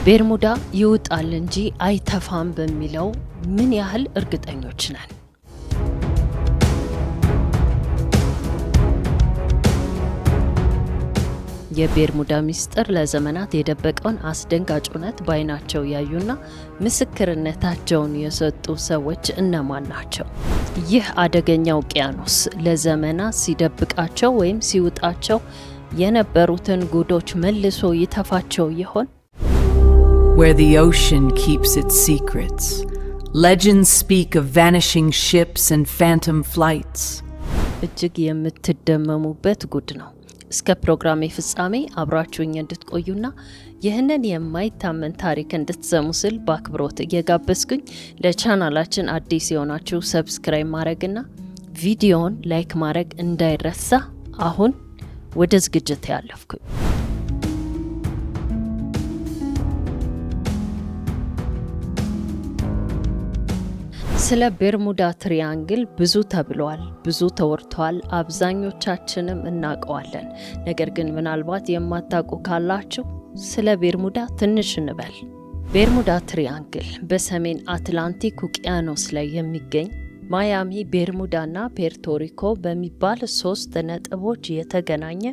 ቤርሙዳ ይውጣል እንጂ አይተፋም በሚለው ምን ያህል እርግጠኞች ነን? የቤርሙዳ ሚስጥር ለዘመናት የደበቀውን አስደንጋጭ እውነት በዓይናቸው ያዩና ምስክርነታቸውን የሰጡ ሰዎች እነማን ናቸው? ይህ አደገኛ ውቅያኖስ ለዘመናት ሲደብቃቸው ወይም ሲውጣቸው የነበሩትን ጉዶች መልሶ ይተፋቸው ይሆን? Where the ocean keeps its secrets, legends speak of vanishing ships and phantom flights. እጅግ የምትደመሙበት ጉድ ነው። እስከ ፕሮግራሜ ፍጻሜ አብራችሁኝ እንድትቆዩና ይህንን የማይታመን ታሪክ እንድትሰሙ ስል በአክብሮት እየጋበዝኩኝ ለቻናላችን አዲስ የሆናችሁ ሰብስክራይብ ማድረግና ቪዲዮውን ላይክ ማድረግ እንዳይረሳ። አሁን ወደ ዝግጅት ያለፍኩኝ። ስለ ቤርሙዳ ትሪያንግል ብዙ ተብሏል፣ ብዙ ተወርቷል፣ አብዛኞቻችንም እናውቀዋለን። ነገር ግን ምናልባት የማታውቁ ካላችሁ ስለ ቤርሙዳ ትንሽ እንበል። ቤርሙዳ ትሪያንግል በሰሜን አትላንቲክ ውቅያኖስ ላይ የሚገኝ ማያሚ፣ ቤርሙዳና ፔርቶሪኮ በሚባል 3 ነጥቦች የተገናኘ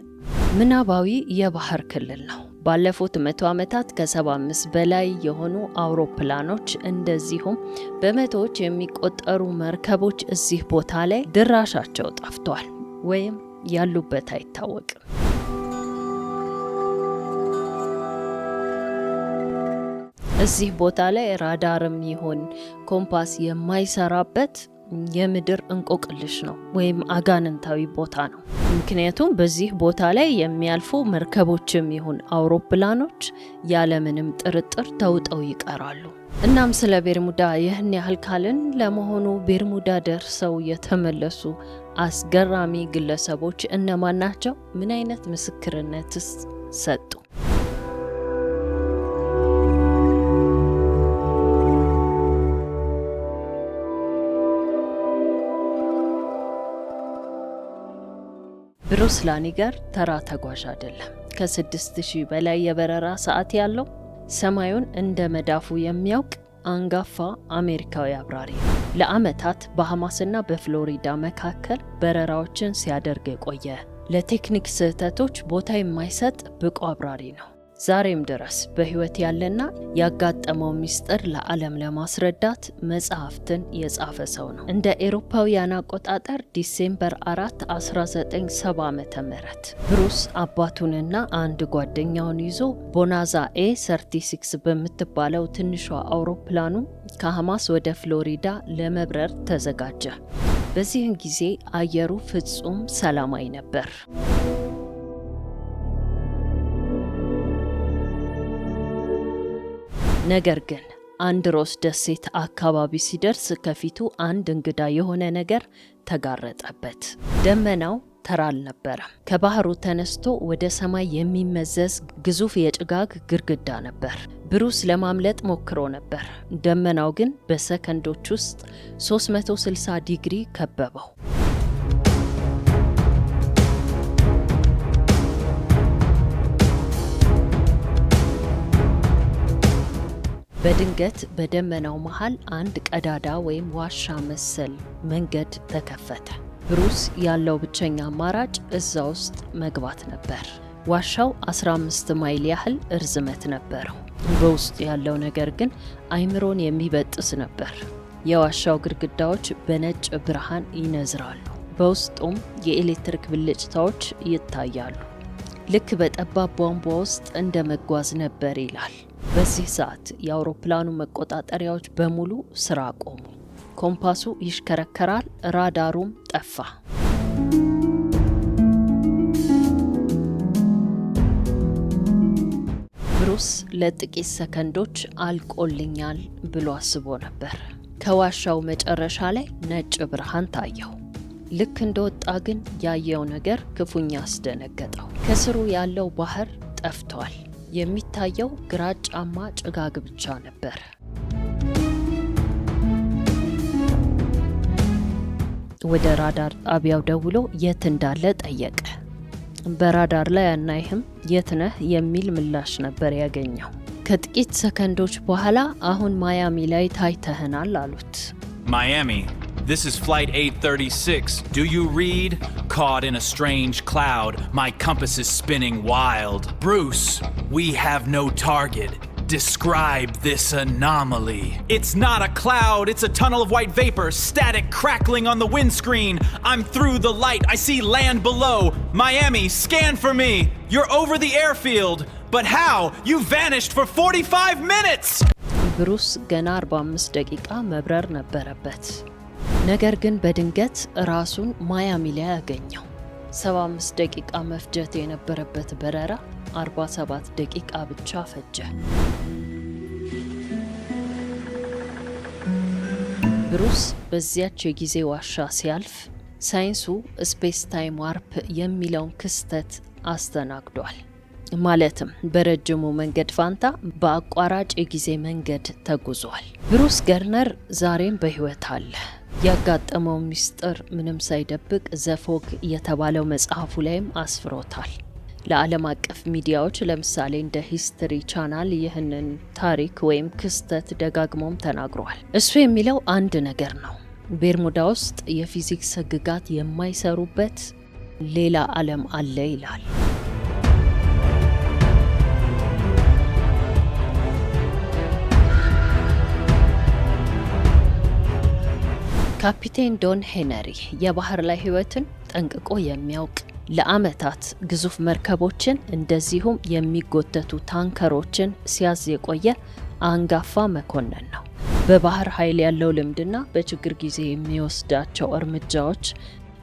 ምናባዊ የባህር ክልል ነው። ባለፉት 100 ዓመታት ከ75 በላይ የሆኑ አውሮፕላኖች እንደዚሁም በመቶዎች የሚቆጠሩ መርከቦች እዚህ ቦታ ላይ ድራሻቸው ጠፍቷል ወይም ያሉበት አይታወቅም። እዚህ ቦታ ላይ ራዳርም ይሁን ኮምፓስ የማይሰራበት የምድር እንቆቅልሽ ነው ወይም አጋንንታዊ ቦታ ነው። ምክንያቱም በዚህ ቦታ ላይ የሚያልፉ መርከቦችም ይሁን አውሮፕላኖች ያለምንም ጥርጥር ተውጠው ይቀራሉ። እናም ስለ ቤርሙዳ ይህን ያህል ካልን ለመሆኑ ቤርሙዳ ደርሰው የተመለሱ አስገራሚ ግለሰቦች እነማን ናቸው? ምን አይነት ምስክርነትስ ሰጡ? ብሩስ ላኒገር ተራ ተጓዥ አይደለም። ከ6000 በላይ የበረራ ሰዓት ያለው ሰማዩን እንደ መዳፉ የሚያውቅ አንጋፋ አሜሪካዊ አብራሪ ነው። ለዓመታት በሐማስና በፍሎሪዳ መካከል በረራዎችን ሲያደርግ የቆየ ለቴክኒክ ስህተቶች ቦታ የማይሰጥ ብቁ አብራሪ ነው። ዛሬም ድረስ በሕይወት ያለና ያጋጠመው ሚስጥር ለዓለም ለማስረዳት መጽሐፍትን የጻፈ ሰው ነው። እንደ ኤሮፓውያን አቆጣጠር ዲሴምበር 4 1970 ዓ.ም ብሩስ አባቱንና አንድ ጓደኛውን ይዞ ቦናዛ ኤ36 በምትባለው ትንሿ አውሮፕላኑ ከሐማስ ወደ ፍሎሪዳ ለመብረር ተዘጋጀ። በዚህን ጊዜ አየሩ ፍጹም ሰላማዊ ነበር። ነገር ግን አንድሮስ ደሴት አካባቢ ሲደርስ ከፊቱ አንድ እንግዳ የሆነ ነገር ተጋረጠበት። ደመናው ተራ አልነበረም። ከባህሩ ተነስቶ ወደ ሰማይ የሚመዘዝ ግዙፍ የጭጋግ ግድግዳ ነበር። ብሩስ ለማምለጥ ሞክሮ ነበር። ደመናው ግን በሰከንዶች ውስጥ 360 ዲግሪ ከበበው። በድንገት በደመናው መሃል አንድ ቀዳዳ ወይም ዋሻ መሰል መንገድ ተከፈተ። ብሩስ ያለው ብቸኛ አማራጭ እዛ ውስጥ መግባት ነበር። ዋሻው 15 ማይል ያህል እርዝመት ነበረው። በውስጥ ያለው ነገር ግን አይምሮን የሚበጥስ ነበር። የዋሻው ግድግዳዎች በነጭ ብርሃን ይነዝራሉ። በውስጡም የኤሌክትሪክ ብልጭታዎች ይታያሉ። ልክ በጠባብ ቧንቧ ውስጥ እንደ መጓዝ ነበር ይላል። በዚህ ሰዓት የአውሮፕላኑ መቆጣጠሪያዎች በሙሉ ስራ ቆሙ። ኮምፓሱ ይሽከረከራል፣ ራዳሩም ጠፋ። ብሩስ ለጥቂት ሰከንዶች አልቆልኛል ብሎ አስቦ ነበር። ከዋሻው መጨረሻ ላይ ነጭ ብርሃን ታየው። ልክ እንደወጣ ግን ያየው ነገር ክፉኛ አስደነገጠው። ከስሩ ያለው ባህር ጠፍቷል። የሚታየው ግራጫማ ጭጋግ ብቻ ነበር። ወደ ራዳር ጣቢያው ደውሎ የት እንዳለ ጠየቀ። በራዳር ላይ አናይህም፣ የት ነህ የሚል ምላሽ ነበር ያገኘው። ከጥቂት ሰከንዶች በኋላ አሁን ማያሚ ላይ ታይተህናል አሉት። Miami, this is flight 836. Do you read? Caught in a strange cloud, my compass is spinning wild. Bruce, we have no target. Describe this anomaly. It's not a cloud, it's a tunnel of white vapor, static crackling on the windscreen. I'm through the light, I see land below. Miami, scan for me. You're over the airfield. But how? You vanished for 45 minutes! ብሩስ ገና 45 ደቂቃ መብረር ነበረበት። ነገር ግን በድንገት ራሱን ማያሚ ላይ ያገኘው። 75 ደቂቃ መፍጀት የነበረበት በረራ 47 ደቂቃ ብቻ ፈጀ። ብሩስ በዚያች የጊዜ ዋሻ ሲያልፍ ሳይንሱ ስፔስ ታይም ዋርፕ የሚለውን ክስተት አስተናግዷል። ማለትም በረጅሙ መንገድ ፋንታ በአቋራጭ የጊዜ መንገድ ተጉዟል። ብሩስ ገርነር ዛሬም በህይወት አለ። ያጋጠመው ሚስጥር ምንም ሳይደብቅ ዘፎግ የተባለው መጽሐፉ ላይም አስፍሮታል። ለዓለም አቀፍ ሚዲያዎች ለምሳሌ እንደ ሂስትሪ ቻናል ይህንን ታሪክ ወይም ክስተት ደጋግሞም ተናግሯል። እሱ የሚለው አንድ ነገር ነው። ቤርሙዳ ውስጥ የፊዚክስ ህግጋት የማይሰሩበት ሌላ ዓለም አለ ይላል። ካፒቴን ዶን ሄነሪ የባህር ላይ ህይወትን ጠንቅቆ የሚያውቅ ለአመታት ግዙፍ መርከቦችን እንደዚሁም የሚጎተቱ ታንከሮችን ሲያዝ የቆየ አንጋፋ መኮንን ነው። በባህር ኃይል ያለው ልምድና በችግር ጊዜ የሚወስዳቸው እርምጃዎች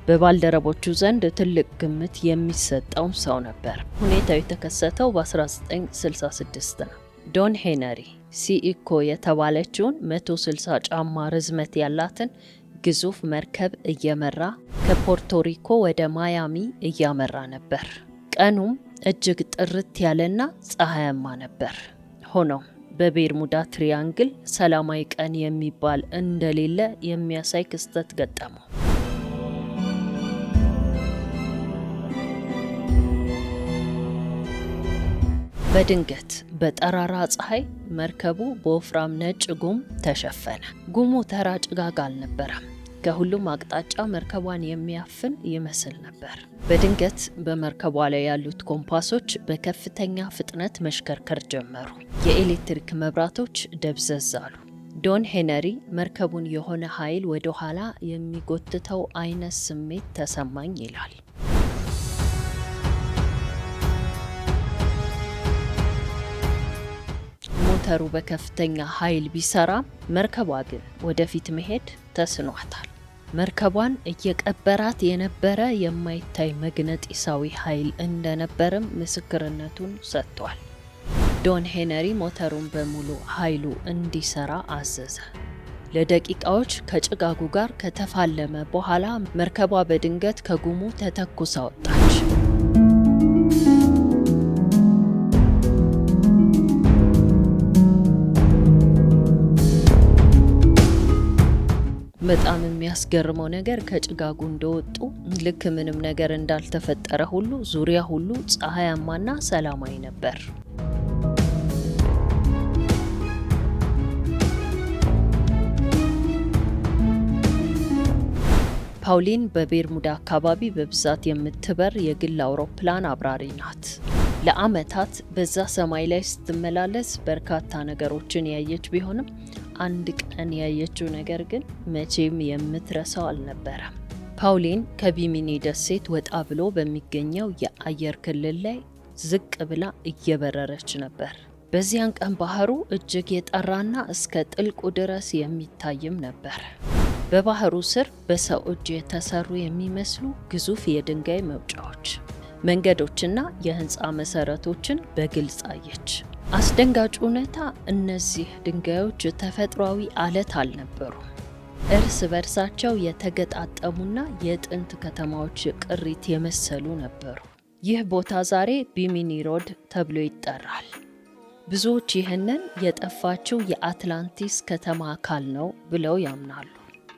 በባልደረቦቹ ዘንድ ትልቅ ግምት የሚሰጠው ሰው ነበር። ሁኔታው የተከሰተው በ1966 ነው። ዶን ሄነሪ ሲኢኮ የተባለችውን 160 ጫማ ርዝመት ያላትን ግዙፍ መርከብ እየመራ ከፖርቶሪኮ ወደ ማያሚ እያመራ ነበር። ቀኑም እጅግ ጥርት ያለና ፀሐያማ ነበር። ሆኖም በቤርሙዳ ትሪያንግል ሰላማዊ ቀን የሚባል እንደሌለ የሚያሳይ ክስተት ገጠመው። በድንገት በጠራራ ፀሐይ መርከቡ በወፍራም ነጭ ጉም ተሸፈነ። ጉሙ ተራ ጭጋግ አልነበረም። ከሁሉም አቅጣጫ መርከቧን የሚያፍን ይመስል ነበር። በድንገት በመርከቧ ላይ ያሉት ኮምፓሶች በከፍተኛ ፍጥነት መሽከርከር ጀመሩ። የኤሌክትሪክ መብራቶች ደብዘዝ አሉ። ዶን ሄነሪ መርከቡን የሆነ ኃይል ወደ ኋላ የሚጎትተው አይነት ስሜት ተሰማኝ ይላል። ሞተሩ በከፍተኛ ኃይል ቢሰራ መርከቧ ግን ወደፊት መሄድ ተስኗታል። መርከቧን እየቀበራት የነበረ የማይታይ መግነጢሳዊ ኃይል እንደነበርም ምስክርነቱን ሰጥቷል። ዶን ሄነሪ ሞተሩን በሙሉ ኃይሉ እንዲሰራ አዘዘ። ለደቂቃዎች ከጭጋጉ ጋር ከተፋለመ በኋላ መርከቧ በድንገት ከጉሙ ተተኩሳ ወጣች። በጣም የሚያስገርመው ነገር ከጭጋጉ እንደወጡ ልክ ምንም ነገር እንዳልተፈጠረ ሁሉ ዙሪያ ሁሉ ፀሐያማና ሰላማዊ ነበር። ፓውሊን በቤርሙዳ አካባቢ በብዛት የምትበር የግል አውሮፕላን አብራሪ ናት። ለአመታት በዛ ሰማይ ላይ ስትመላለስ በርካታ ነገሮችን ያየች ቢሆንም አንድ ቀን ያየችው ነገር ግን መቼም የምትረሳው አልነበረም። ፓውሊን ከቢሚኒ ደሴት ወጣ ብሎ በሚገኘው የአየር ክልል ላይ ዝቅ ብላ እየበረረች ነበር። በዚያን ቀን ባህሩ እጅግ የጠራና እስከ ጥልቁ ድረስ የሚታይም ነበር። በባህሩ ስር በሰው እጅ የተሰሩ የሚመስሉ ግዙፍ የድንጋይ መውጫዎች፣ መንገዶችና የህንፃ መሰረቶችን በግልጽ አየች። አስደንጋጭ እውነታ እነዚህ ድንጋዮች ተፈጥሯዊ አለት አልነበሩም። እርስ በርሳቸው የተገጣጠሙና የጥንት ከተማዎች ቅሪት የመሰሉ ነበሩ። ይህ ቦታ ዛሬ ቢሚኒ ሮድ ተብሎ ይጠራል። ብዙዎች ይህንን የጠፋችው የአትላንቲስ ከተማ አካል ነው ብለው ያምናሉ።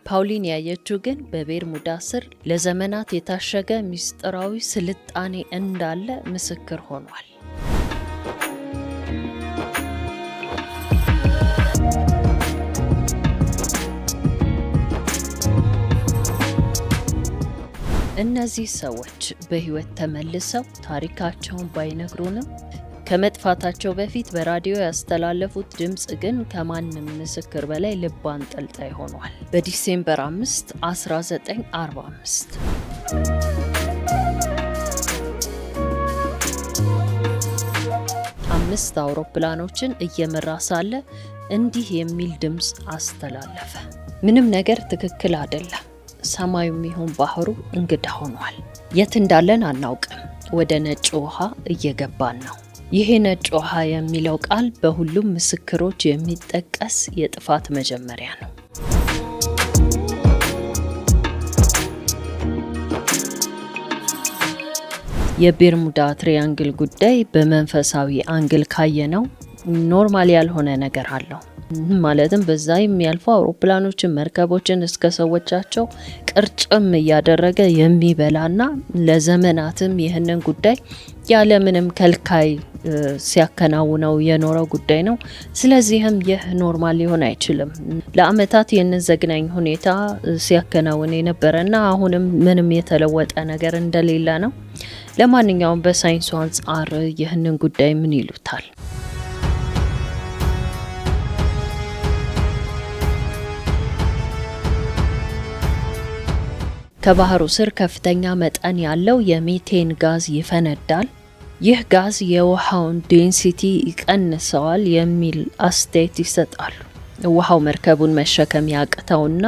ፓውሊን ያየችው ግን በቤርሙዳ ስር ለዘመናት የታሸገ ምስጢራዊ ስልጣኔ እንዳለ ምስክር ሆኗል። እነዚህ ሰዎች በህይወት ተመልሰው ታሪካቸውን ባይነግሩንም ከመጥፋታቸው በፊት በራዲዮ ያስተላለፉት ድምጽ ግን ከማንም ምስክር በላይ ልብ አንጠልጣይ ሆኗል። በዲሴምበር 5 1945 5 አውሮፕላኖችን እየመራ ሳለ እንዲህ የሚል ድምጽ አስተላለፈ። ምንም ነገር ትክክል አይደለም። ሰማዩም ይሁን ባህሩ እንግዳ ሆኗል። የት እንዳለን አናውቅም። ወደ ነጭ ውሃ እየገባን ነው። ይሄ ነጭ ውሃ የሚለው ቃል በሁሉም ምስክሮች የሚጠቀስ የጥፋት መጀመሪያ ነው። የቤርሙዳ ትሪያንግል ጉዳይ በመንፈሳዊ አንግል ካየነው ኖርማል ያልሆነ ነገር አለው። ማለትም በዛ የሚያልፉ አውሮፕላኖችን መርከቦችን እስከ ሰዎቻቸው ቅርጭም እያደረገ የሚበላና ለዘመናትም ይህንን ጉዳይ ያለምንም ከልካይ ሲያከናውነው የኖረው ጉዳይ ነው። ስለዚህም ይህ ኖርማል ሊሆን አይችልም። ለአመታት ይህንን ዘግናኝ ሁኔታ ሲያከናውን የነበረና አሁንም ምንም የተለወጠ ነገር እንደሌለ ነው። ለማንኛውም በሳይንሱ አንጻር ይህንን ጉዳይ ምን ይሉታል? ከባህሩ ስር ከፍተኛ መጠን ያለው የሜቴን ጋዝ ይፈነዳል። ይህ ጋዝ የውሃውን ዴንሲቲ ይቀንሰዋል የሚል አስተያየት ይሰጣሉ። ውሃው መርከቡን መሸከም ያቅተውና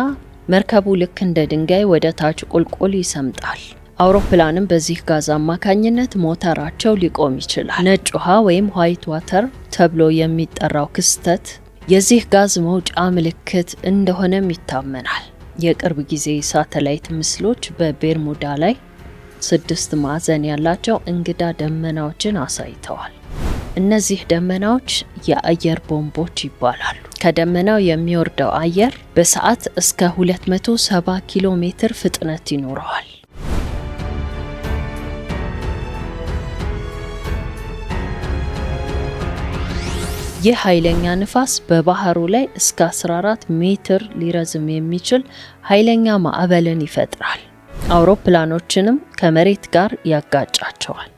መርከቡ ልክ እንደ ድንጋይ ወደ ታች ቁልቁል ይሰምጣል። አውሮፕላንም በዚህ ጋዝ አማካኝነት ሞተራቸው ሊቆም ይችላል። ነጭ ውሃ ወይም ዋይት ዋተር ተብሎ የሚጠራው ክስተት የዚህ ጋዝ መውጫ ምልክት እንደሆነም ይታመናል። የቅርብ ጊዜ ሳተላይት ምስሎች በቤርሙዳ ላይ 6 ማዕዘን ያላቸው እንግዳ ደመናዎችን አሳይተዋል። እነዚህ ደመናዎች የአየር ቦምቦች ይባላሉ። ከደመናው የሚወርደው አየር በሰዓት እስከ 270 ኪሎ ሜትር ፍጥነት ይኖረዋል። ይህ ኃይለኛ ንፋስ በባህሩ ላይ እስከ 14 ሜትር ሊረዝም የሚችል ኃይለኛ ማዕበልን ይፈጥራል። አውሮፕላኖችንም ከመሬት ጋር ያጋጫቸዋል።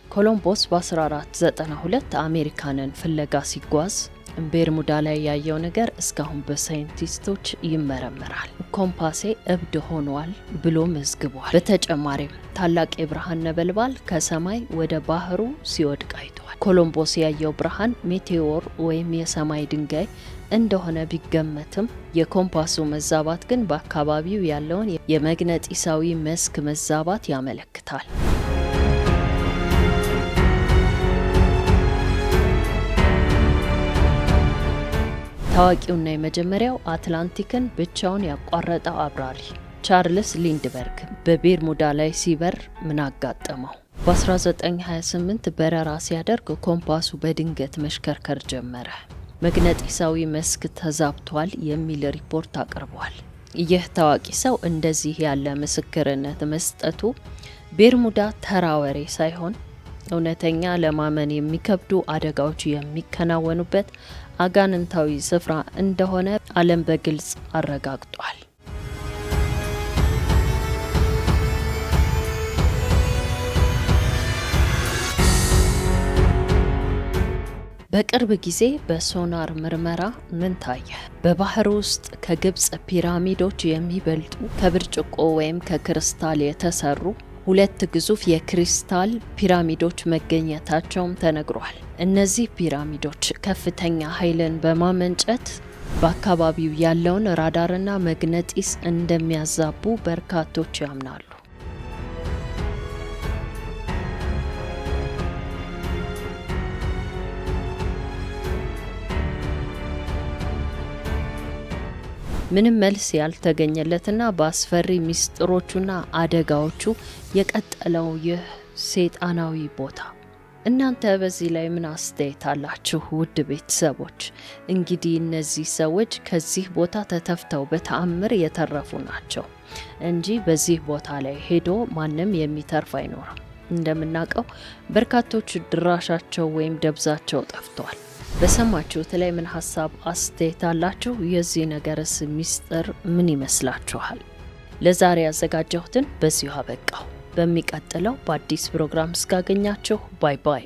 ኮሎምቦስ በ1492 አሜሪካንን ፍለጋ ሲጓዝ ቤርሙዳ ላይ ያየው ነገር እስካሁን በሳይንቲስቶች ይመረመራል። ኮምፓሴ እብድ ሆኗል ብሎ መዝግቧል። በተጨማሪም ታላቅ የብርሃን ነበልባል ከሰማይ ወደ ባህሩ ሲወድቅ አይቷል። ኮሎምቦስ ያየው ብርሃን ሜቴዎር ወይም የሰማይ ድንጋይ እንደሆነ ቢገመትም የኮምፓሱ መዛባት ግን በአካባቢው ያለውን የመግነጢሳዊ መስክ መዛባት ያመለክታል። ታዋቂውና የመጀመሪያው አትላንቲክን ብቻውን ያቋረጠው አብራሪ ቻርልስ ሊንድበርግ በቤርሙዳ ላይ ሲበር ምን አጋጠመው? በ1928 በረራ ሲያደርግ ኮምፓሱ በድንገት መሽከርከር ጀመረ። መግነጢሳዊ መስክ ተዛብቷል የሚል ሪፖርት አቅርቧል። ይህ ታዋቂ ሰው እንደዚህ ያለ ምስክርነት መስጠቱ ቤርሙዳ ተራ ወሬ ሳይሆን እውነተኛ ለማመን የሚከብዱ አደጋዎች የሚከናወኑበት አጋንንታዊ ስፍራ እንደሆነ ዓለም በግልጽ አረጋግጧል። በቅርብ ጊዜ በሶናር ምርመራ ምን ታየ? በባህር ውስጥ ከግብጽ ፒራሚዶች የሚበልጡ ከብርጭቆ ወይም ከክሪስታል የተሰሩ 2 ግዙፍ የክሪስታል ፒራሚዶች መገኘታቸውም ተነግሯል። እነዚህ ፒራሚዶች ከፍተኛ ኃይልን በማመንጨት በአካባቢው ያለውን ራዳርና መግነጢስ እንደሚያዛቡ በርካቶች ያምናሉ። ምንም መልስ ያልተገኘለትና በአስፈሪ ሚስጥሮቹና አደጋዎቹ የቀጠለው ይህ ሰይጣናዊ ቦታ። እናንተ በዚህ ላይ ምን አስተያየት አላችሁ? ውድ ቤተሰቦች፣ እንግዲህ እነዚህ ሰዎች ከዚህ ቦታ ተተፍተው በተአምር የተረፉ ናቸው እንጂ በዚህ ቦታ ላይ ሄዶ ማንም የሚተርፍ አይኖርም። እንደምናውቀው በርካቶች ድራሻቸው ወይም ደብዛቸው ጠፍቷል። በሰማችሁት ላይ ምን ሀሳብ አስተያየት አላችሁ? የዚህ ነገርስ ሚስጥር ምን ይመስላችኋል? ለዛሬ ያዘጋጀሁትን በዚሁ አበቃው። በሚቀጥለው በአዲስ ፕሮግራም እስካገኛችሁ ባይ ባይ።